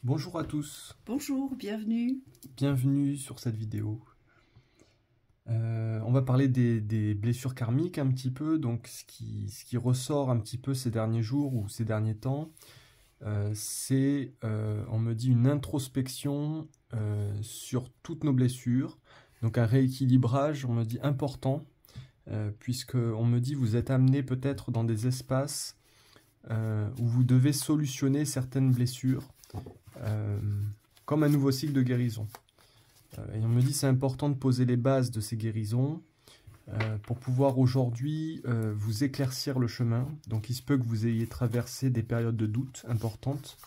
Bonjour à tous, Bonjour, bienvenue. bienvenue sur cette vidéo. On va parler des blessures karmiques un petit peu, donc ce qui ressort un petit peu ces derniers jours ou ces derniers temps, c'est, on me dit, une introspection sur toutes nos blessures, donc un rééquilibrage, on me dit, important, puisque on me dit vous êtes amené peut-être dans des espaces où vous devez solutionner certaines blessures, euh, comme un nouveau cycle de guérison. Et on me dit c'est important de poser les bases de ces guérisons pour pouvoir aujourd'hui vous éclaircir le chemin. Donc il se peut que vous ayez traversé des périodes de doute importantes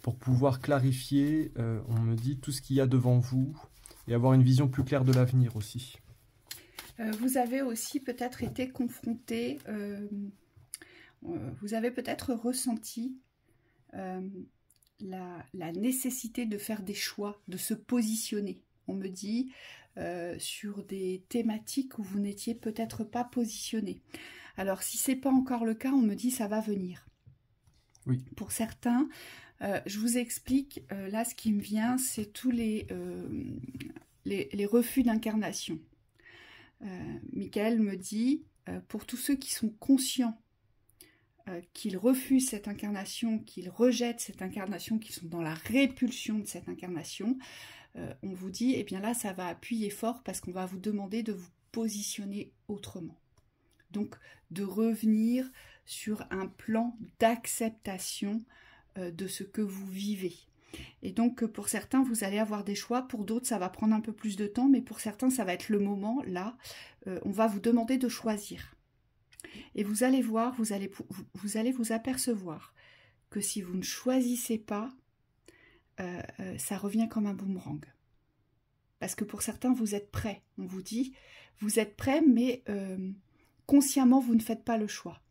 pour pouvoir clarifier, on me dit, tout ce qu'il y a devant vous et avoir une vision plus claire de l'avenir aussi. Vous avez aussi peut-être été confronté, vous avez peut-être ressenti la nécessité de faire des choix, de se positionner. On me dit sur des thématiques où vous n'étiez peut-être pas positionné. Alors si c'est pas encore le cas, on me dit ça va venir. Oui. Pour certains, je vous explique, là ce qui me vient, c'est tous les refus d'incarnation. Michael me dit, pour tous ceux qui sont conscients qu'ils refusent cette incarnation, qu'ils rejettent cette incarnation, qu'ils sont dans la répulsion de cette incarnation, on vous dit, eh bien là, ça va appuyer fort parce qu'on va vous demander de vous positionner autrement. Donc, de revenir sur un plan d'acceptation de ce que vous vivez. Et donc, pour certains, vous allez avoir des choix. Pour d'autres, ça va prendre un peu plus de temps. Mais pour certains, ça va être le moment. Là, on va vous demander de choisir. Et vous allez voir, vous allez vous apercevoir que si vous ne choisissez pas, ça revient comme un boomerang. Parce que pour certains, vous êtes prêts. On vous dit, vous êtes prêts, mais consciemment, vous ne faites pas le choix.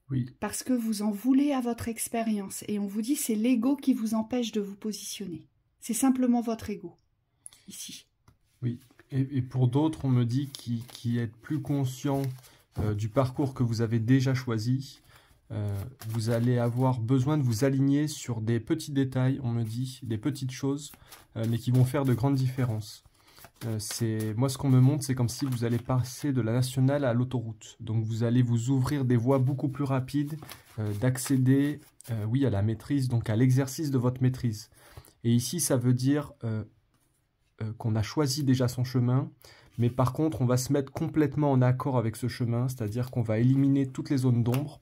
Oui. Parce que vous en voulez à votre expérience. Et on vous dit, c'est l'ego qui vous empêche de vous positionner. C'est simplement votre ego, ici. Oui. Et pour d'autres, on me dit qui êtes plus conscient du parcours que vous avez déjà choisi, vous allez avoir besoin de vous aligner sur des petits détails, on me dit, des petites choses, mais qui vont faire de grandes différences. Moi, ce qu'on me montre, c'est comme si vous allez passer de la nationale à l'autoroute. Donc, vous allez vous ouvrir des voies beaucoup plus rapides d'accéder, oui, à la maîtrise, donc à l'exercice de votre maîtrise. Et ici, ça veut dire qu'on a choisi déjà son chemin, mais par contre, on va se mettre complètement en accord avec ce chemin, c'est-à-dire qu'on va éliminer toutes les zones d'ombre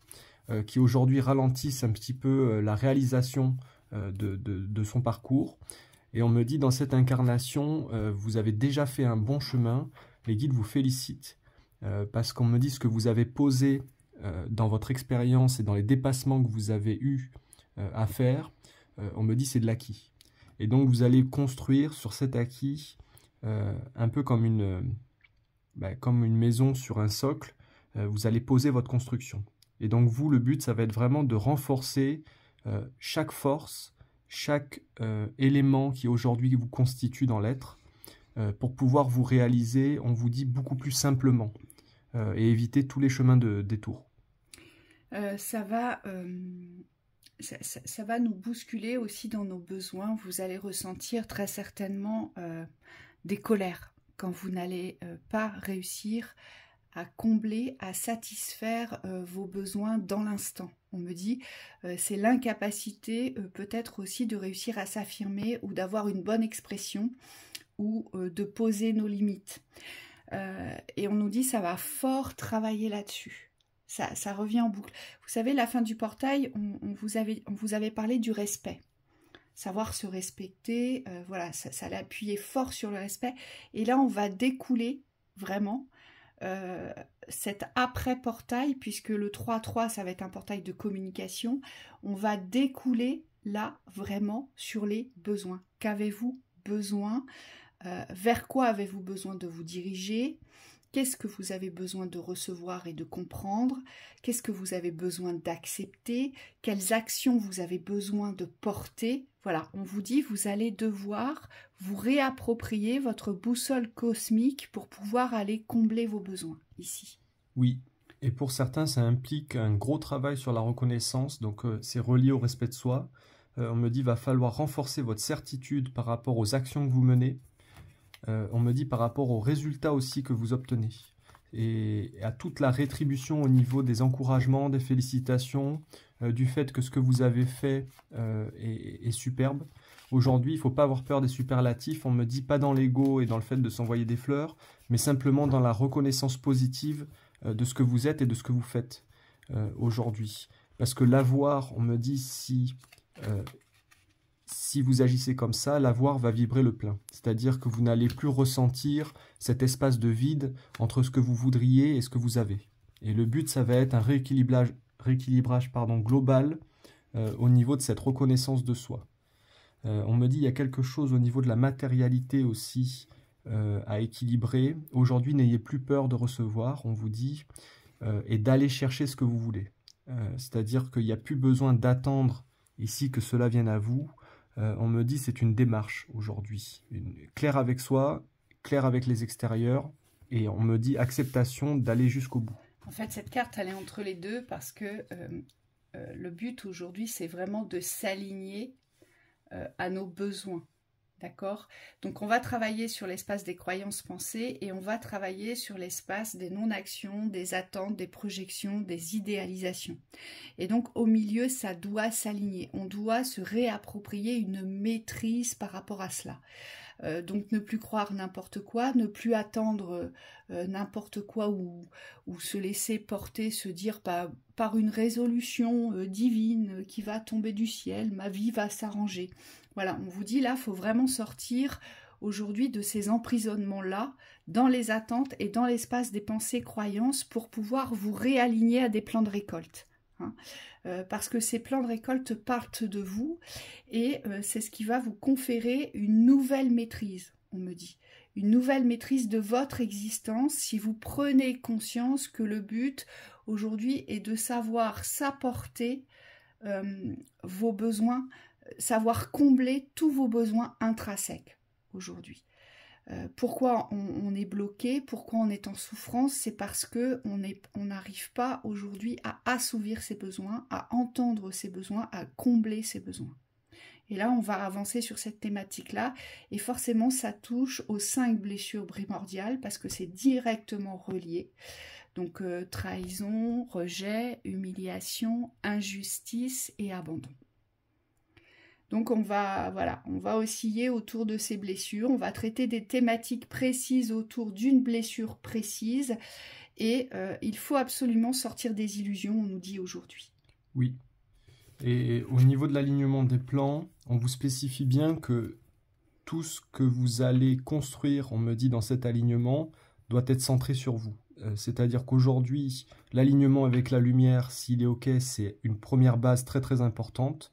qui aujourd'hui ralentissent un petit peu la réalisation de son parcours. Et on me dit, dans cette incarnation, vous avez déjà fait un bon chemin, les guides vous félicitent, parce qu'on me dit ce que vous avez posé dans votre expérience et dans les dépassements que vous avez eu à faire, on me dit c'est de l'acquis. Et donc vous allez construire sur cet acquis un peu comme une maison sur un socle, vous allez poser votre construction. Et donc vous, le but, ça va être vraiment de renforcer chaque force, chaque élément qui aujourd'hui vous constitue dans l'être, pour pouvoir vous réaliser, on vous dit, beaucoup plus simplement, et éviter tous les chemins de détour. Ça va nous bousculer aussi dans nos besoins. Vous allez ressentir très certainement des colères quand vous n'allez pas réussir à combler, à satisfaire vos besoins dans l'instant. On me dit, c'est l'incapacité peut-être aussi de réussir à s'affirmer ou d'avoir une bonne expression ou de poser nos limites. Et on nous dit, ça va fort travailler là-dessus. Ça revient en boucle. Vous savez, la fin du portail, on vous avait parlé du respect. Savoir se respecter, voilà, ça allait appuyer fort sur le respect. Et là, on va découler vraiment cet après-portail, puisque le 3-3, ça va être un portail de communication. On va découler là, vraiment, sur les besoins. Qu'avez-vous besoin? Vers quoi avez-vous besoin de vous diriger? Qu'est-ce que vous avez besoin de recevoir et de comprendre? Qu'est-ce que vous avez besoin d'accepter? Quelles actions vous avez besoin de porter? Voilà, on vous dit, vous allez devoir vous réapproprier votre boussole cosmique pour pouvoir aller combler vos besoins, ici. Oui, Et pour certains, ça implique un gros travail sur la reconnaissance, donc c'est relié au respect de soi. On me dit va falloir renforcer votre certitude par rapport aux actions que vous menez. On me dit par rapport aux résultats aussi que vous obtenez. Et à toute la rétribution au niveau des encouragements, des félicitations, du fait que ce que vous avez fait est superbe. Aujourd'hui, il ne faut pas avoir peur des superlatifs. On me dit pas dans l'ego et dans le fait de s'envoyer des fleurs, mais simplement dans la reconnaissance positive de ce que vous êtes et de ce que vous faites aujourd'hui. Parce que l'avoir, on me dit, si vous agissez comme ça, l'avoir va vibrer le plein. C'est-à-dire que vous n'allez plus ressentir cet espace de vide entre ce que vous voudriez et ce que vous avez. Et le but, ça va être un rééquilibrage global au niveau de cette reconnaissance de soi. On me dit il y a quelque chose au niveau de la matérialité aussi à équilibrer. Aujourd'hui, n'ayez plus peur de recevoir, on vous dit, et d'aller chercher ce que vous voulez. C'est-à-dire qu'il n'y a plus besoin d'attendre ici que cela vienne à vous. On me dit c'est une démarche aujourd'hui, claire avec soi, claire avec les extérieurs, et on me dit acceptation d'aller jusqu'au bout. En fait, cette carte, elle est entre les deux parce que le but aujourd'hui, c'est vraiment de s'aligner à nos besoins. D'accord? Donc, on va travailler sur l'espace des croyances pensées et on va travailler sur l'espace des non-actions, des attentes, des projections, des idéalisations. Et donc, au milieu, ça doit s'aligner. On doit se réapproprier une maîtrise par rapport à cela. Donc, ne plus croire n'importe quoi, ne plus attendre n'importe quoi ou se laisser porter, se dire par une résolution divine qui va tomber du ciel, ma vie va s'arranger. Voilà, on vous dit là, il faut vraiment sortir aujourd'hui de ces emprisonnements-là, dans les attentes et dans l'espace des pensées croyances pour pouvoir vous réaligner à des plans de récolte. Parce que ces plans de récolte partent de vous et c'est ce qui va vous conférer une nouvelle maîtrise, on me dit. Une nouvelle maîtrise de votre existence si vous prenez conscience que le but aujourd'hui est de savoir s'apporter vos besoins, savoir combler tous vos besoins intrinsèques aujourd'hui. Pourquoi on est bloqué, pourquoi on est en souffrance, c'est parce que on n'arrive pas aujourd'hui à assouvir ses besoins, à entendre ses besoins, à combler ses besoins. Et là, on va avancer sur cette thématique-là, et forcément, ça touche aux 5 blessures primordiales, parce que c'est directement relié. Donc, trahison, rejet, humiliation, injustice et abandon. Donc on va osciller autour de ces blessures, on va traiter des thématiques précises autour d'une blessure précise et il faut absolument sortir des illusions, on nous dit aujourd'hui. Oui, et au niveau de l'alignement des plans, on vous spécifie bien que tout ce que vous allez construire, on me dit dans cet alignement, doit être centré sur vous. C'est-à-dire qu'aujourd'hui, l'alignement avec la lumière, s'il est OK, c'est une première base très très importante.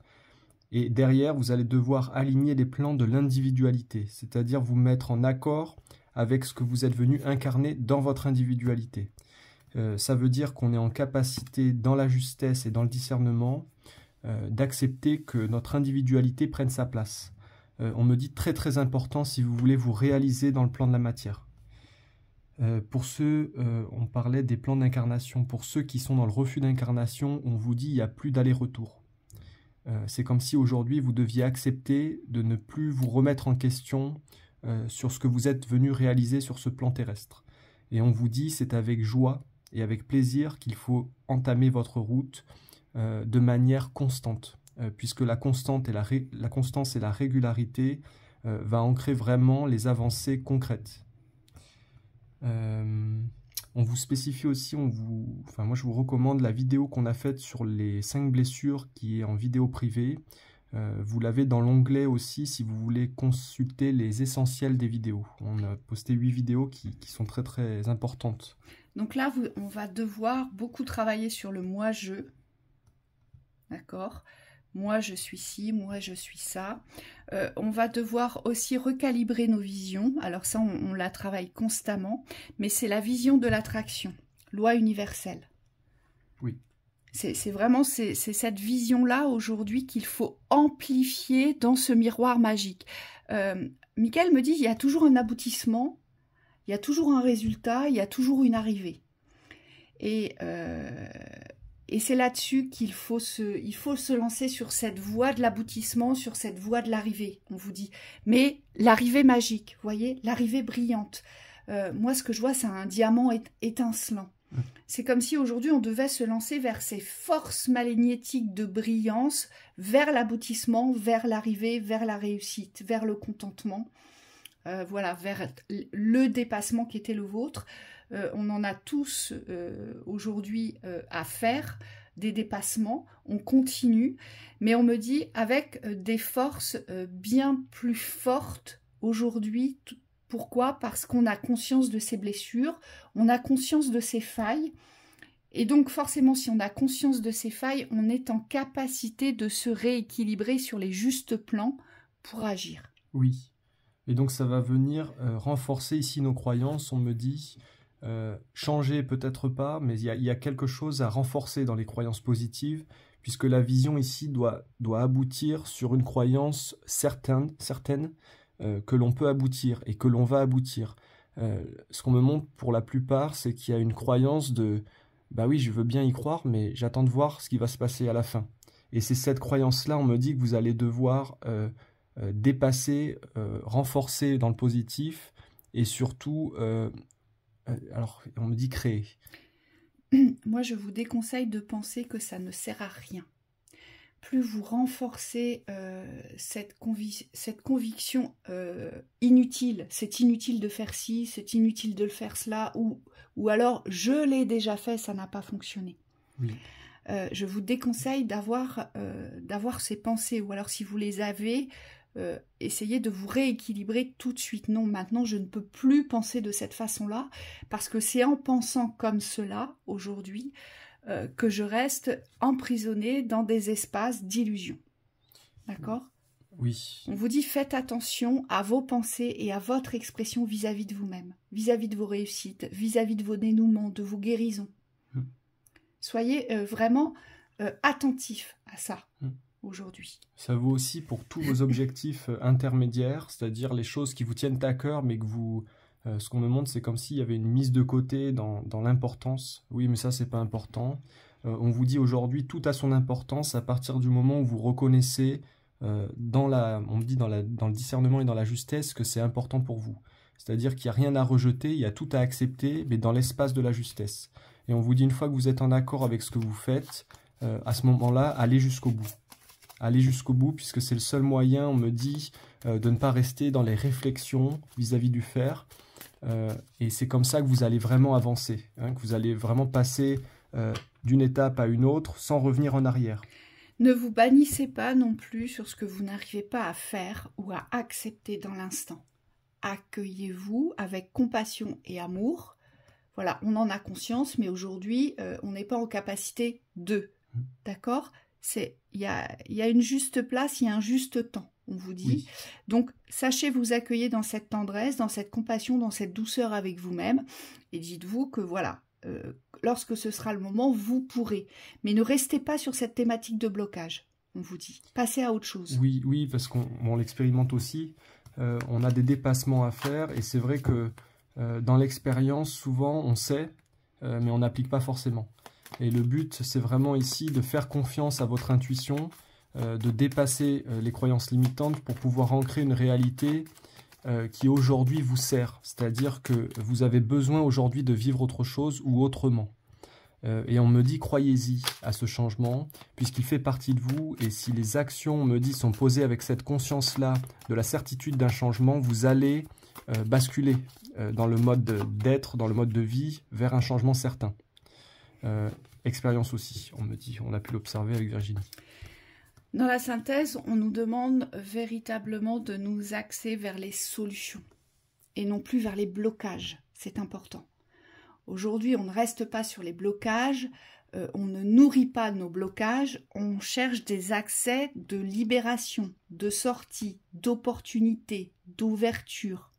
Et derrière, vous allez devoir aligner les plans de l'individualité, c'est-à-dire vous mettre en accord avec ce que vous êtes venu incarner dans votre individualité. Ça veut dire qu'on est en capacité, dans la justesse et dans le discernement, d'accepter que notre individualité prenne sa place. On me dit très très important si vous voulez vous réaliser dans le plan de la matière. Pour ceux, on parlait des plans d'incarnation. Pour ceux qui sont dans le refus d'incarnation, on vous dit il n'y a plus d'aller-retour. C'est comme si aujourd'hui vous deviez accepter de ne plus vous remettre en question sur ce que vous êtes venu réaliser sur ce plan terrestre. Et on vous dit c'est avec joie et avec plaisir qu'il faut entamer votre route de manière constante, puisque la constance et la régularité va ancrer vraiment les avancées concrètes. On vous spécifie aussi, moi je vous recommande la vidéo qu'on a faite sur les 5 blessures qui est en vidéo privée. Vous l'avez dans l'onglet aussi si vous voulez consulter les essentiels des vidéos. On a posté 8 vidéos qui sont très très importantes. Donc là, on va devoir beaucoup travailler sur le moi-je. D'accord ? Moi, je suis ci, moi, je suis ça. On va devoir aussi recalibrer nos visions. Alors ça, on la travaille constamment. Mais c'est la vision de l'attraction, loi universelle. Oui. C'est vraiment cette vision-là aujourd'hui qu'il faut amplifier dans ce miroir magique. Michael me dit, il y a toujours un aboutissement, il y a toujours un résultat, il y a toujours une arrivée. Et c'est là-dessus qu'il faut se lancer sur cette voie de l'aboutissement, sur cette voie de l'arrivée, on vous dit. Mais l'arrivée magique, vous voyez, l'arrivée brillante. Moi, ce que je vois, c'est un diamant étincelant. C'est comme si aujourd'hui, on devait se lancer vers ces forces magnétiques de brillance, vers l'aboutissement, vers l'arrivée, vers la réussite, vers le contentement. Voilà, vers le dépassement qui était le vôtre. On en a tous aujourd'hui à faire, des dépassements, on continue, mais on me dit avec des forces bien plus fortes aujourd'hui. Pourquoi? Parce qu'on a conscience de ses blessures, on a conscience de ses failles, et donc forcément si on a conscience de ses failles, on est en capacité de se rééquilibrer sur les justes plans pour agir. Oui, et donc ça va venir renforcer ici nos croyances, on me dit... changer peut-être pas, mais il y a quelque chose à renforcer dans les croyances positives, puisque la vision ici doit aboutir sur une croyance certaine que l'on peut aboutir et que l'on va aboutir. Ce qu'on me montre pour la plupart, c'est qu'il y a une croyance de « bah oui, je veux bien y croire, mais j'attends de voir ce qui va se passer à la fin ». Et c'est cette croyance-là, on me dit que vous allez devoir dépasser, renforcer dans le positif, et surtout... alors, on me dit créer. Moi, je vous déconseille de penser que ça ne sert à rien. Plus vous renforcez cette conviction inutile, c'est inutile de faire ci, c'est inutile de le faire cela, ou alors je l'ai déjà fait, ça n'a pas fonctionné. Oui. Je vous déconseille d'avoir ces pensées, ou alors si vous les avez, essayez de vous rééquilibrer tout de suite. Non, maintenant je ne peux plus penser de cette façon-là, parce que c'est en pensant comme cela, aujourd'hui, que je reste emprisonnée dans des espaces d'illusion. D'accord ? Oui. On vous dit, faites attention à vos pensées et à votre expression vis-à-vis de vous-même, vis-à-vis de vos réussites, vis-à-vis de vos dénouements, de vos guérisons. Soyez vraiment attentifs à ça. Aujourd'hui. Ça vaut aussi pour tous vos objectifs intermédiaires, c'est-à-dire les choses qui vous tiennent à cœur, mais que vous... ce qu'on me montre, c'est comme s'il y avait une mise de côté dans l'importance. Oui, mais ça, c'est pas important. On vous dit aujourd'hui, tout a son importance à partir du moment où vous reconnaissez, on me dit dans le discernement et dans la justesse, que c'est important pour vous. C'est-à-dire qu'il n'y a rien à rejeter, il y a tout à accepter, mais dans l'espace de la justesse. Et on vous dit, une fois que vous êtes en accord avec ce que vous faites, à ce moment-là, allez jusqu'au bout. Aller jusqu'au bout, puisque c'est le seul moyen, on me dit, de ne pas rester dans les réflexions vis-à-vis du faire. Et c'est comme ça que vous allez vraiment avancer, hein, que vous allez vraiment passer d'une étape à une autre sans revenir en arrière. Ne vous bannissez pas non plus sur ce que vous n'arrivez pas à faire ou à accepter dans l'instant. Accueillez-vous avec compassion et amour. Voilà, on en a conscience, mais aujourd'hui, on n'est pas en capacité de. D'accord ? Il y a une juste place, il y a un juste temps, on vous dit. Oui. Donc, sachez vous accueillir dans cette tendresse, dans cette compassion, dans cette douceur avec vous-même. Et dites-vous que voilà, lorsque ce sera le moment, vous pourrez. Mais ne restez pas sur cette thématique de blocage, on vous dit. Passez à autre chose. Oui, parce qu'on l'expérimente aussi. On a des dépassements à faire. Et c'est vrai que dans l'expérience, souvent, on sait, mais on n'applique pas forcément. Et le but, c'est vraiment ici de faire confiance à votre intuition, de dépasser les croyances limitantes pour pouvoir ancrer une réalité qui aujourd'hui vous sert. C'est-à-dire que vous avez besoin aujourd'hui de vivre autre chose ou autrement. Et on me dit, croyez-y à ce changement, puisqu'il fait partie de vous. Et si les actions, on me dit, sont posées avec cette conscience-là, de la certitude d'un changement, vous allez basculer dans le mode d'être, dans le mode de vie, vers un changement certain. Expérience aussi, on me dit, on a pu l'observer avec Virginie. Dans la synthèse, on nous demande véritablement de nous axer vers les solutions et non plus vers les blocages. C'est important. Aujourd'hui, on ne reste pas sur les blocages, on ne nourrit pas nos blocages, on cherche des accès de libération, de sortie, d'opportunité, d'ouverture.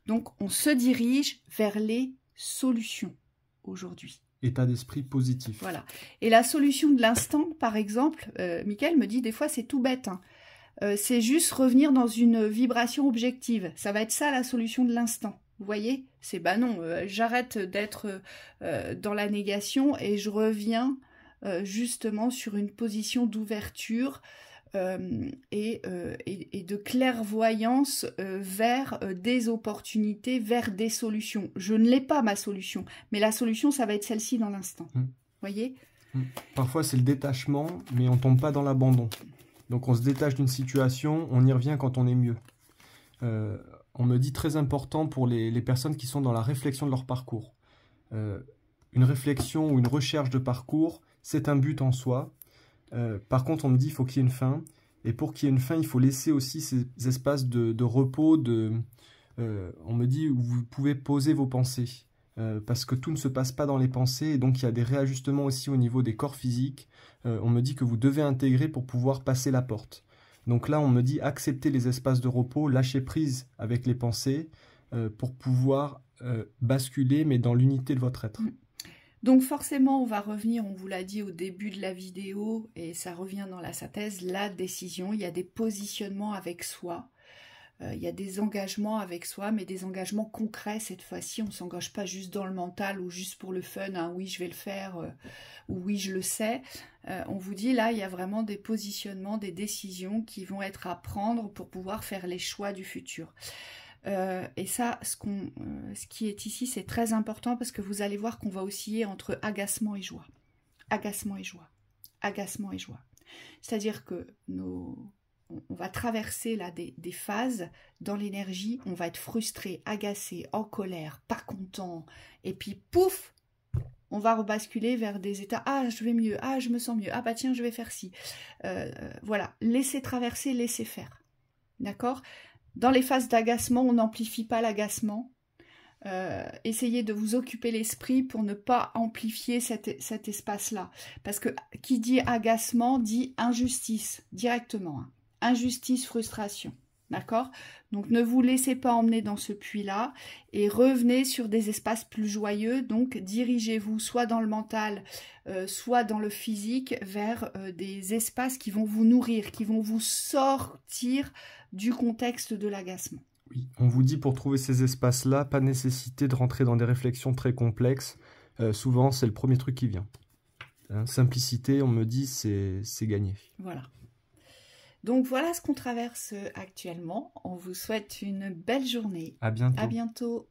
Donc, on se dirige vers les solutions aujourd'hui. État d'esprit positif. Voilà. Et la solution de l'instant, par exemple, Mickaël me dit des fois c'est tout bête. C'est juste revenir dans une vibration objective. Ça va être ça la solution de l'instant. Vous voyez? C'est bah non, j'arrête d'être dans la négation et je reviens justement sur une position d'ouverture et de clairvoyance vers des opportunités, vers des solutions. Je ne l'ai pas ma solution, mais la solution, ça va être celle-ci dans l'instant. Voyez? Parfois, c'est le détachement, mais on tombe pas dans l'abandon. Donc, on se détache d'une situation, on y revient quand on est mieux. On me dit très important pour les personnes qui sont dans la réflexion de leur parcours. Une réflexion ou une recherche de parcours, c'est un but en soi. Par contre, on me dit qu'il faut qu'il y ait une fin. Et pour qu'il y ait une fin, il faut laisser aussi ces espaces de repos. On me dit où vous pouvez poser vos pensées. Parce que tout ne se passe pas dans les pensées. Et donc, il y a des réajustements aussi au niveau des corps physiques. On me dit que vous devez intégrer pour pouvoir passer la porte. Donc là, on me dit accepter les espaces de repos, lâcher prise avec les pensées pour pouvoir basculer, mais dans l'unité de votre être. Donc forcément, on va revenir, on vous l'a dit au début de la vidéo, et ça revient dans la synthèse, la décision. Il y a des positionnements avec soi, il y a des engagements avec soi, mais des engagements concrets cette fois-ci. On ne s'engage pas juste dans le mental ou juste pour le fun, hein, oui je vais le faire, ou oui je le sais. On vous dit là, il y a vraiment des positionnements, des décisions qui vont être à prendre pour pouvoir faire les choix du futur. Et ça, ce qui est ici, c'est très important parce que vous allez voir qu'on va osciller entre agacement et joie. Agacement et joie. Agacement et joie. C'est-à-dire que on va traverser là des phases dans l'énergie, on va être frustré, agacé, en colère, pas content, et puis pouf, on va rebasculer vers des états, ah je vais mieux, ah je me sens mieux, ah bah tiens je vais faire ci. Voilà, laissez traverser, laissez faire. D'accord ? Dans les phases d'agacement, on n'amplifie pas l'agacement. Essayez de vous occuper l'esprit pour ne pas amplifier cet espace-là. Parce que qui dit agacement dit injustice, directement. Hein. Injustice, frustration. D'accord? Donc ne vous laissez pas emmener dans ce puits-là et revenez sur des espaces plus joyeux. Donc dirigez-vous soit dans le mental, soit dans le physique vers des espaces qui vont vous nourrir, qui vont vous sortir du contexte de l'agacement. Oui, on vous dit pour trouver ces espaces-là, pas nécessité de rentrer dans des réflexions très complexes. Souvent, c'est le premier truc qui vient. Hein, simplicité, on me dit, c'est gagné. Voilà. Donc voilà ce qu'on traverse actuellement. On vous souhaite une belle journée. À bientôt. À bientôt.